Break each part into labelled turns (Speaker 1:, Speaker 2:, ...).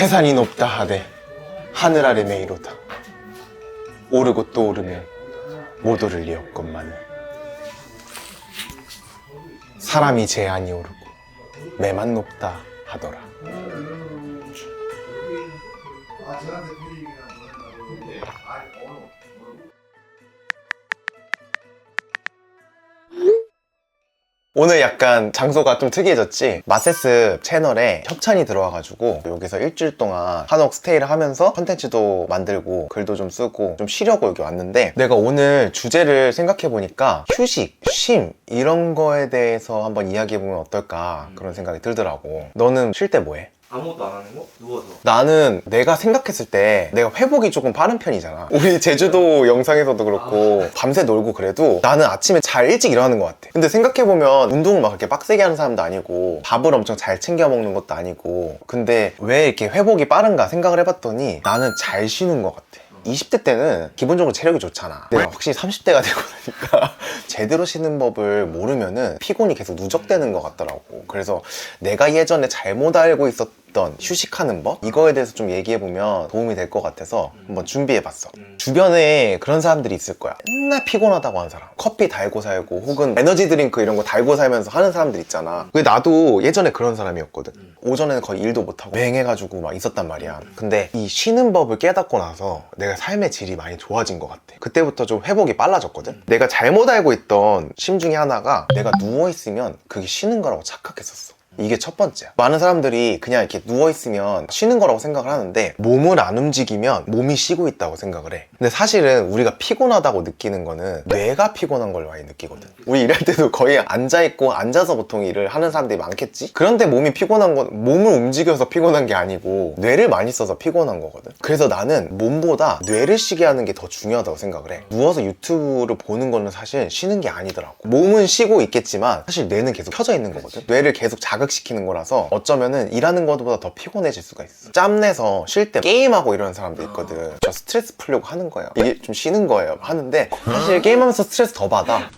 Speaker 1: 태산이 높다 하되 하늘 아래 메이로다. 오르고 또 오르면 못 오를 리 없건만은. 사람이 제한이 오르고 매만 높다 하더라. 오늘 약간 장소가 좀 특이해졌지? 마세스 채널에 협찬이 들어와가지고 여기서 일주일 동안 한옥 스테이를 하면서 컨텐츠도 만들고 글도 좀 쓰고 좀 쉬려고 여기 왔는데, 내가 오늘 주제를 생각해보니까 휴식, 쉼 이런 거에 대해서 한번 이야기해보면 어떨까 그런 생각이 들더라고. 너는 쉴 때 뭐해?
Speaker 2: 아무것도 안 하는 거? 누워서.
Speaker 1: 나는 내가 생각했을 때 내가 회복이 조금 빠른 편이잖아. 우리 제주도 영상에서도 그렇고 밤새 놀고 그래도 나는 아침에 잘 일찍 일어나는 것 같아. 근데 생각해보면 운동을 막 그렇게 빡세게 하는 사람도 아니고 밥을 엄청 잘 챙겨 먹는 것도 아니고, 근데 왜 이렇게 회복이 빠른가 생각을 해봤더니 나는 잘 쉬는 것 같아. 20대 때는 기본적으로 체력이 좋잖아. 내가 확실히 30대가 되고 나니까 제대로 쉬는 법을 모르면은 피곤이 계속 누적되는 것 같더라고. 그래서 내가 예전에 잘못 알고 있었던 휴식하는 법? 이거에 대해서 좀 얘기해보면 도움이 될 것 같아서 한번 준비해봤어. 주변에 그런 사람들이 있을 거야. 맨날 피곤하다고 하는 사람, 커피 달고 살고 혹은 에너지 드링크 이런 거 달고 살면서 하는 사람들 있잖아. 근데 나도 예전에 그런 사람이었거든. 오전에는 거의 일도 못하고 맹해가지고 막 있었단 말이야. 근데 이 쉬는 법을 깨닫고 나서 내가 삶의 질이 많이 좋아진 것 같아. 그때부터 좀 회복이 빨라졌거든. 내가 잘못 알고 있던 심 중에 하나가 내가 누워있으면 그게 쉬는 거라고 착각했었어. 이게 첫 번째야. 많은 사람들이 그냥 이렇게 누워있으면 쉬는 거라고 생각을 하는데 몸을 안 움직이면 몸이 쉬고 있다고 생각을 해. 근데 사실은 우리가 피곤하다고 느끼는 거는 뇌가 피곤한 걸 많이 느끼거든. 우리 일할 때도 거의 앉아있고 앉아서 보통 일을 하는 사람들이 많겠지? 그런데 몸이 피곤한 건 몸을 움직여서 피곤한 게 아니고 뇌를 많이 써서 피곤한 거거든. 그래서 나는 몸보다 뇌를 쉬게 하는 게 더 중요하다고 생각을 해. 누워서 유튜브를 보는 거는 사실 쉬는 게 아니더라고. 몸은 쉬고 있겠지만 사실 뇌는 계속 켜져 있는 거거든. 뇌를 계속 자극시키는 거라서 어쩌면은 일하는 것보다 더 피곤해질 수가 있어. 짬내서 쉴 때 게임하고 이러는 사람도 있거든. 저 스트레스 풀려고 하는 거예요. 이게 좀 쉬는 거예요 하는데 사실 게임하면서 스트레스 더 받아.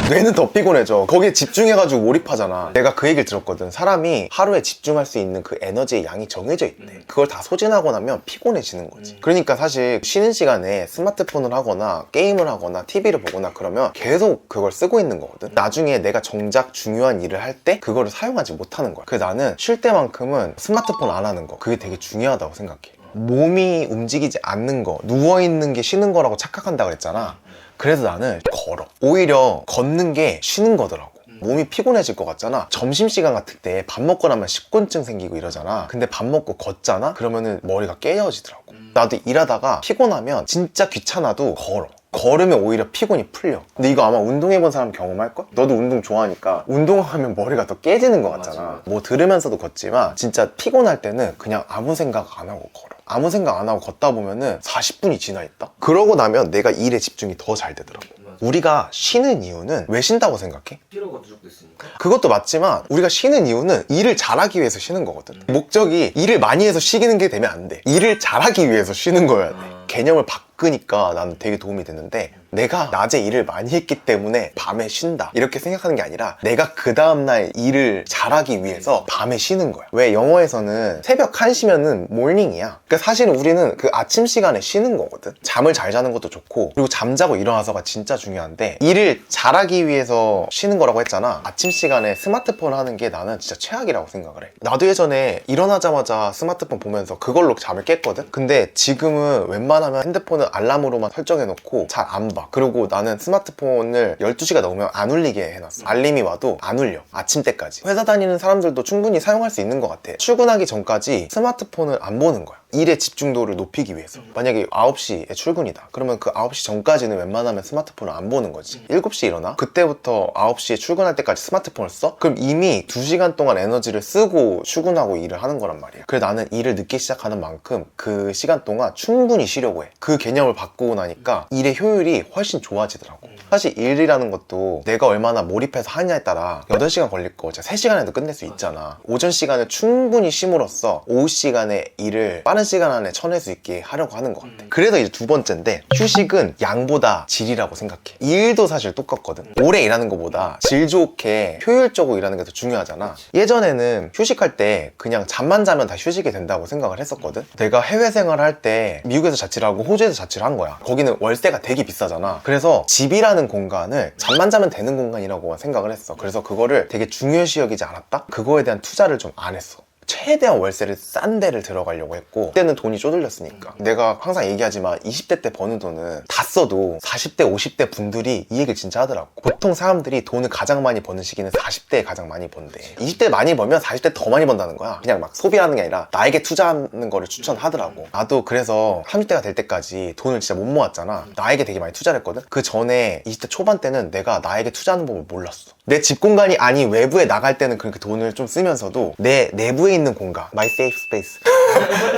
Speaker 1: 뇌는 더 피곤해져. 거기에 집중해가지고 몰입하잖아. 내가 그 얘기를 들었거든. 사람이 하루에 집중할 수 있는 그 에너지의 양이 정해져 있대. 그걸 다 소진하고 나면 피곤해지는 거지. 그러니까 사실 쉬는 시간에 스마트폰을 하거나 게임을 하거나 TV를 보거나 그러면 계속 그걸 쓰고 있는 거거든. 나중에 내가 정작 중요한 일을 할 때 그거를 사용하지 못하는 거야. 그래서 나는 쉴 때만큼은 스마트폰 안 하는 거, 그게 되게 중요하다고 생각해. 몸이 움직이지 않는 거, 누워있는 게 쉬는 거라고 착각한다 그랬잖아. 그래서 나는 걸어. 오히려 걷는 게 쉬는 거더라고. 몸이 피곤해질 것 같잖아. 점심시간 같을 때 밥 먹고 나면 식곤증 생기고 이러잖아. 근데 밥 먹고 걷잖아? 그러면은 머리가 깨어지더라고. 나도 일하다가 피곤하면 진짜 귀찮아도 걸어. 걸으면 오히려 피곤이 풀려. 근데 이거 아마 운동해본 사람 경험할걸? 너도 운동 좋아하니까 운동하면 머리가 더 깨지는 것 같잖아. 뭐 들으면서도 걷지만 진짜 피곤할 때는 그냥 아무 생각 안 하고 걸어. 아무 생각 안 하고 걷다 보면은 40분이 지나 있다? 그러고 나면 내가 일에 집중이 더 잘 되더라고. 우리가 쉬는 이유는 왜 쉰다고 생각해?
Speaker 2: 피로가 누적됐으니까.
Speaker 1: 그것도 맞지만 우리가 쉬는 이유는 일을 잘하기 위해서 쉬는 거거든. 목적이 일을 많이 해서 쉬는 게 되면 안 돼. 일을 잘하기 위해서 쉬는 거여야 돼. 개념을 바꾸니까 나는 되게 도움이 됐는데, 내가 낮에 일을 많이 했기 때문에 밤에 쉰다 이렇게 생각하는 게 아니라 내가 그 다음날 일을 잘하기 위해서 밤에 쉬는 거야. 왜 영어에서는 새벽 1시면은 모닝이야. 그러니까 사실은 우리는 그 아침 시간에 쉬는 거거든. 잠을 잘 자는 것도 좋고, 그리고 잠자고 일어나서가 진짜 중요한데, 일을 잘하기 위해서 쉬는 거라고 했잖아. 아침 시간에 스마트폰 하는 게 나는 진짜 최악이라고 생각을 해. 나도 예전에 일어나자마자 스마트폰 보면서 그걸로 잠을 깼거든. 근데 지금은 웬만하면 핸드폰을 알람으로만 설정해 놓고 잘 안 봐. 그리고 나는 스마트폰을 12시가 넘으면 안 울리게 해놨어. 알림이 와도 안 울려. 아침 때까지. 회사 다니는 사람들도 충분히 사용할 수 있는 것 같아. 출근하기 전까지 스마트폰을 안 보는 거야. 일의 집중도를 높이기 위해서. 만약에 9시에 출근이다. 그러면 그 9시 전까지는 웬만하면 스마트폰을 안 보는 거지. 7시에 일어나? 그때부터 9시에 출근할 때까지 스마트폰을 써? 그럼 이미 2시간 동안 에너지를 쓰고 출근하고 일을 하는 거란 말이야. 그래서 나는 일을 늦게 시작하는 만큼 그 시간 동안 충분히 쉬려고 바뀌려고 해. 그 개념을 바꾸고 나니까 일의 효율이 훨씬 좋아지더라고. 사실 일이라는 것도 내가 얼마나 몰입해서 하냐에 따라 8시간 걸릴 거 3시간에도 끝낼 수 있잖아. 오전 시간을 충분히 쉼으로써 오후 시간에 일을 빠른 시간 안에 쳐낼 수 있게 하려고 하는 것 같아. 그래서 이제 두 번째인데, 휴식은 양보다 질이라고 생각해. 일도 사실 똑같거든. 오래 일하는 것보다 질 좋게 효율적으로 일하는 게 더 중요하잖아. 예전에는 휴식할 때 그냥 잠만 자면 다 휴식이 된다고 생각을 했었거든. 내가 해외 생활할 때 미국에서 자취를 하고 호주에서 자취를 한 거야. 거기는 월세가 되게 비싸잖아. 그래서 집이라는 공간을 잠만 자면 되는 공간이라고 생각을 했어. 그래서 그거를 되게 중요시 여기지 않았다? 그거에 대한 투자를 좀 안 했어. 최대한 월세를 싼 데를 들어가려고 했고, 그때는 돈이 쪼들렸으니까. 내가 항상 얘기하지만 20대 때 버는 돈은 다 써도 40대 50대 분들이 이 얘기를 진짜 하더라고. 보통 사람들이 돈을 가장 많이 버는 시기는 40대에 가장 많이 번대. 20대 많이 벌면 40대 더 많이 번다는 거야. 그냥 막 소비하는 게 아니라 나에게 투자하는 거를 추천하더라고. 나도 그래서 30대가 될 때까지 돈을 진짜 못 모았잖아. 나에게 되게 많이 투자를 했거든. 그 전에 20대 초반 때는 내가 나에게 투자하는 법을 몰랐어. 내 집 공간이 아닌 외부에 나갈 때는 그렇게 돈을 좀 쓰면서도 내 내부에 있는 공간, my safe space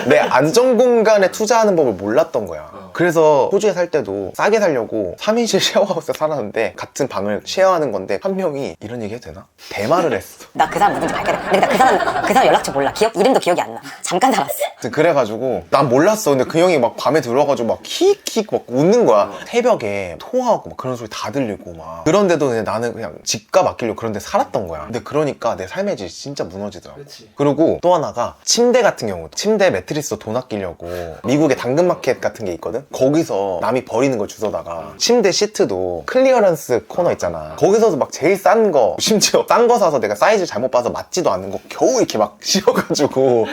Speaker 1: 내 안전 공간에 투자하는 법을 몰랐던 거야. 그래서 호주에 살 때도 싸게 살려고 3인실 쉐어하우스에 살았는데, 같은 방을 쉐어하는 건데 한 명이, 이런 얘기 해도 되나? 대마를 했어.
Speaker 3: 나 그 사람 누군지 밝혀라. 근데 나 그 사람 연락처 몰라. 이름도 기억이 안 나. 잠깐 살았어.
Speaker 1: 그래가지고 난 몰랐어. 근데 그 형이 막 밤에 들어와가지고 막 킥킥 막 웃는 거야. 새벽에 통화하고 막 그런 소리 다 들리고 막. 그런데도 그냥 나는 그냥 집값 아끼려고 그런 데 살았던 거야. 근데 그러니까 내 삶의 질이 진짜 무너지더라고.
Speaker 2: 그치.
Speaker 1: 그리고 또 하나가 침대 같은 경우도, 침대 매트리스 돈 아끼려고 미국에 당근마켓 같은 게 있거든. 거기서 남이 버리는 걸 주워다가, 침대 시트도 클리어런스 코너 있잖아. 거기서도 막 제일 싼 거, 심지어 싼 거 사서 내가 사이즈 잘못 봐서 맞지도 않는 거 겨우 이렇게 막 씌워가지고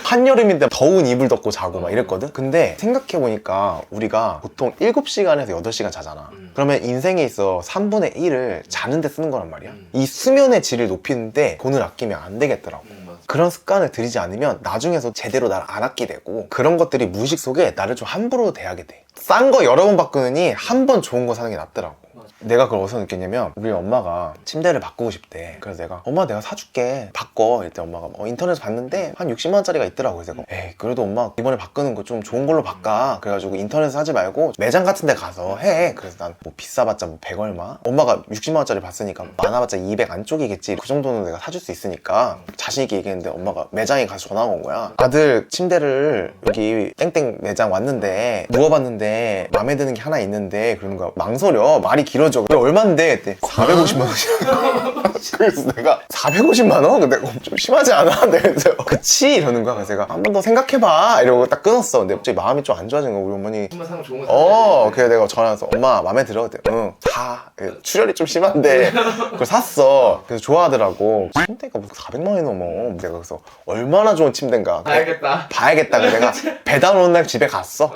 Speaker 1: 한여름인데 더운 이불 덮고 자고 막 이랬거든. 근데 생각해보니까 우리가 보통 7시간에서 8시간 자잖아. 그러면 인생에 있어 3분의 1을 자는 데 쓰는 거란 말이야. 이 수면의 질을 높이는데 돈을 아끼면 안 되겠더라고.
Speaker 2: 맞아.
Speaker 1: 그런 습관을 들이지 않으면 나중에서 제대로 나를 안 아끼게 되고, 그런 것들이 무의식 속에 나를 좀 함부로 대하게 돼. 싼 거 여러 번 바꾸느니 한 번 좋은 거 사는 게 낫더라고. 내가 그걸 어디서 느꼈냐면, 우리 엄마가 침대를 바꾸고 싶대. 그래서 내가, 엄마 내가 사줄게, 바꿔. 이때 엄마가 인터넷에서 봤는데 한 60만 원짜리가 있더라고. 그래서 내가, 에이 그래도 엄마 이번에 바꾸는 거 좀 좋은 걸로 바꿔. 그래가지고 인터넷에서 사지 말고 매장 같은 데 가서 해. 그래서 난 뭐 비싸봤자 뭐 100 얼마? 엄마가 60만 원짜리 봤으니까 많아봤자 200 안쪽이겠지. 그 정도는 내가 사줄 수 있으니까 자신 있게 얘기했는데, 엄마가 매장에 가서 전화가 온 거야. 아들 침대를 여기 땡땡 매장 왔는데 누워봤는데 마음에 드는 게 하나 있는데, 그러는 거야. 망설여. 말이 길어져. 왜 얼만데? 그때 450만 원이야. 그래서 내가 450만 원? 근데 좀 심하지 않아? 그래서 그치? 이러는 거야. 그래서 내가 한 번 더 생각해봐 이러고 딱 끊었어. 근데 갑자기 마음이 좀 안 좋아진 거야. 우리 어머니.
Speaker 2: 한번 사면 좋은 거
Speaker 1: 그래서 내가 전화해서, 엄마 마음에 들어? 그때 응 사. 출혈이 좀 심한데 그걸 샀어. 그래서 좋아하더라고. 침대가 무슨 400만 원이 넘어. 내가 그래서 얼마나 좋은 침대인가 봐야겠다. 그래서 내가 배달 오는 날 집에 갔어.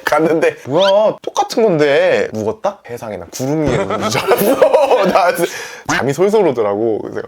Speaker 1: 갔는데 뭐야 똑같은 건데 무겁다? 세상에 나 구름 위에 있는 줄 알았어. 나 잠이 솔솔 오더라고. 그래서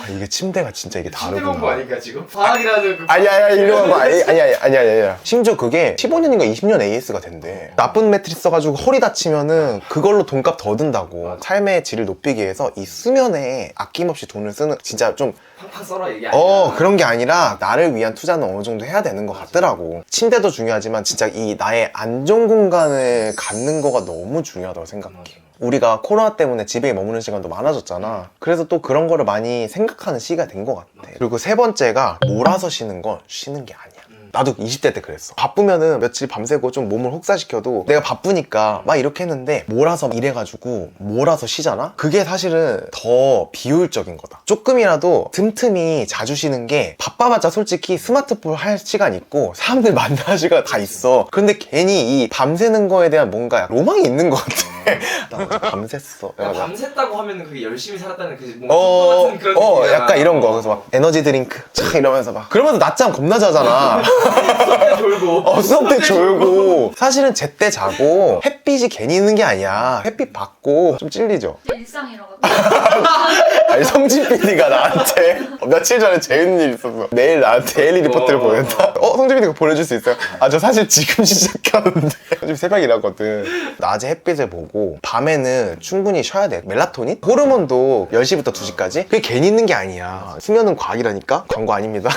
Speaker 1: 이게 침대가 진짜 이게 다르구나.
Speaker 2: 침대 거 아닐까 지금? 과학이라는 그...
Speaker 1: 아니야 이런 거 아니야. 심지어 그게 15년인가 20년 AS가 된대. 나쁜 매트리스 써가지고 허리 다치면은 그걸로 돈값 더 든다고. 삶의 질을 높이기 위해서 이 수면에 아낌없이 돈을 쓰는, 진짜 좀
Speaker 2: 팡팡 써라 이게 아니라
Speaker 1: 그런 게 아니라 나를 위한 투자는 어느 정도 해야 되는 것 같더라고. 침대도 중요하지만 진짜 이 나의 안전 공간을 갖는 거가 너무 중요하다고 생각해. 우리가 코로나 때문에 집에 머무는 시간도 많아졌잖아. 그래서 또 그런 거를 많이 생각하는 시기가 된 것 같아. 그리고 세 번째가, 몰아서 쉬는 건 쉬는 게 아니야. 나도 20대 때 그랬어. 바쁘면은 며칠 밤새고 좀 몸을 혹사시켜도 내가 바쁘니까 막 이렇게 했는데, 몰아서 일해가지고 몰아서 쉬잖아? 그게 사실은 더 비효율적인 거다. 조금이라도 틈틈이 자주 쉬는 게, 바빠봤자 솔직히 스마트폰 할 시간 있고 사람들 만날 시간 다 있어. 근데 괜히 이 밤새는 거에 대한 뭔가 로망이 있는 것 같아. 나 어제 밤샜어.
Speaker 2: 그러니까 밤샜다고 하면은 그게 열심히 살았다는 그 뭔가 같은 그런 느낌이야.
Speaker 1: 약간 이런 거. 그래서 막 에너지 드링크 차 이러면서 막, 그러면서 낮잠 겁나 자잖아.
Speaker 2: 수업 때 졸고
Speaker 1: 수업 때 졸고. 사실은 제때 자고 햇빛이 괜히 있는 게 아니야. 햇빛 받고 좀 찔리죠.
Speaker 4: 제 일상이라고.
Speaker 1: 아니 성진 PD가 나한테 며칠 전에 재밌는 일 있었어. 내일 나한테 데일리 리포트를 보낸다. 성진 PD가 보내줄 수 있어요? 아 저 사실 지금 시작하는데 지금 새벽 일하거든. 낮에 햇빛을 보고 밤에는 충분히 쉬어야 돼. 멜라토닌? 호르몬도 10시부터 2시까지? 그게 괜히 있는 게 아니야. 수면은 과학이라니까? 광고 아닙니다.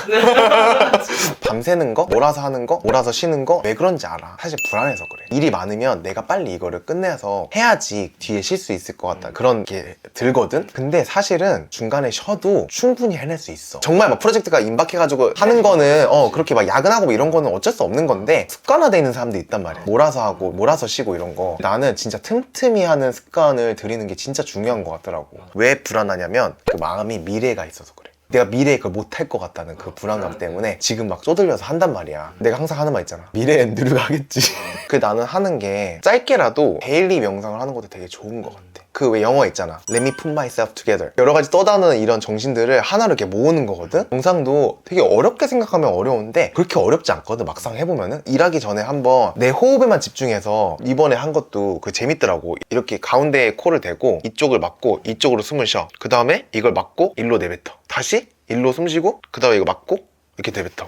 Speaker 1: 밤새는 거? 몰아서 하는 거? 몰아서 쉬는 거? 왜 그런지 알아. 사실 불안해서 그래. 일이 많으면 내가 빨리 이거를 끝내서 해야지 뒤에 쉴 수 있을 것 같다. 그런 게 들거든? 근데 사실은 중간에 쉬어도 충분히 해낼 수 있어. 정말 막 프로젝트가 임박해가지고 하는 거는 그렇게 막 야근하고 뭐 이런 거는 어쩔 수 없는 건데 습관화되어 있는 사람도 있단 말이야. 몰아서 하고 몰아서 쉬고 이런 거. 나는 진짜 틈틈이 하는 습관을 들이는 게 진짜 중요한 것 같더라고. 왜 불안하냐면 그 마음이 미래가 있어서 그래. 내가 미래에 그걸 못할 것 같다는 그 불안감 때문에 지금 막 쪼들려서 한단 말이야. 내가 항상 하는 말 있잖아. 미래엔 누르가 하겠지. 그 나는 하는 게 짧게라도 데일리 명상을 하는 것도 되게 좋은 것 같아. 그 왜 영어 있잖아. Let me put myself together. 여러 가지 떠다니는 이런 정신들을 하나로 이렇게 모으는 거거든. 명상도 되게 어렵게 생각하면 어려운데 그렇게 어렵지 않거든. 막상 해보면은. 일하기 전에 한번 내 호흡에만 집중해서 이번에 한 것도 그 재밌더라고. 이렇게 가운데에 코를 대고 이쪽을 막고 이쪽으로 숨을 쉬어. 그 다음에 이걸 막고 일로 내뱉어. 다시 일로 숨 쉬고 그 다음에 이거 막고 이렇게 내뱉어.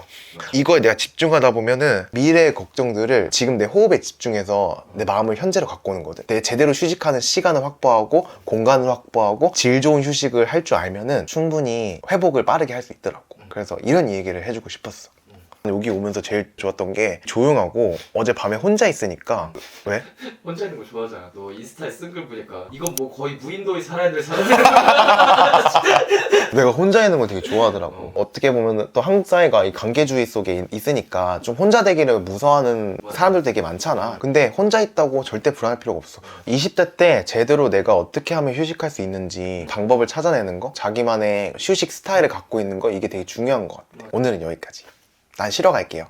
Speaker 1: 이거에 내가 집중하다 보면은 미래의 걱정들을 지금 내 호흡에 집중해서 내 마음을 현재로 갖고 오는 거거든. 내 제대로 휴식하는 시간을 확보하고 공간을 확보하고 질 좋은 휴식을 할 줄 알면은 충분히 회복을 빠르게 할 수 있더라고. 그래서 이런 얘기를 해주고 싶었어. 여기 오면서 제일 좋았던 게 조용하고 어제 밤에 혼자 있으니까. 왜?
Speaker 2: 혼자 있는 거 좋아하잖아. 너 인스타에 쓴 글 보니까 이건 뭐 거의 무인도에 살아야 될 사람.
Speaker 1: 내가 혼자 있는 걸 되게 좋아하더라고. 어떻게 보면 또 한국 사회가 이 관계주의 속에 있으니까 좀 혼자 되기를 무서워하는 사람들 되게 많잖아. 근데 혼자 있다고 절대 불안할 필요가 없어. 20대 때 제대로 내가 어떻게 하면 휴식할 수 있는지 방법을 찾아내는 거, 자기만의 휴식 스타일을 갖고 있는 거, 이게 되게 중요한 것 같아. 오늘은 여기까지. 난 쉬러 갈게요.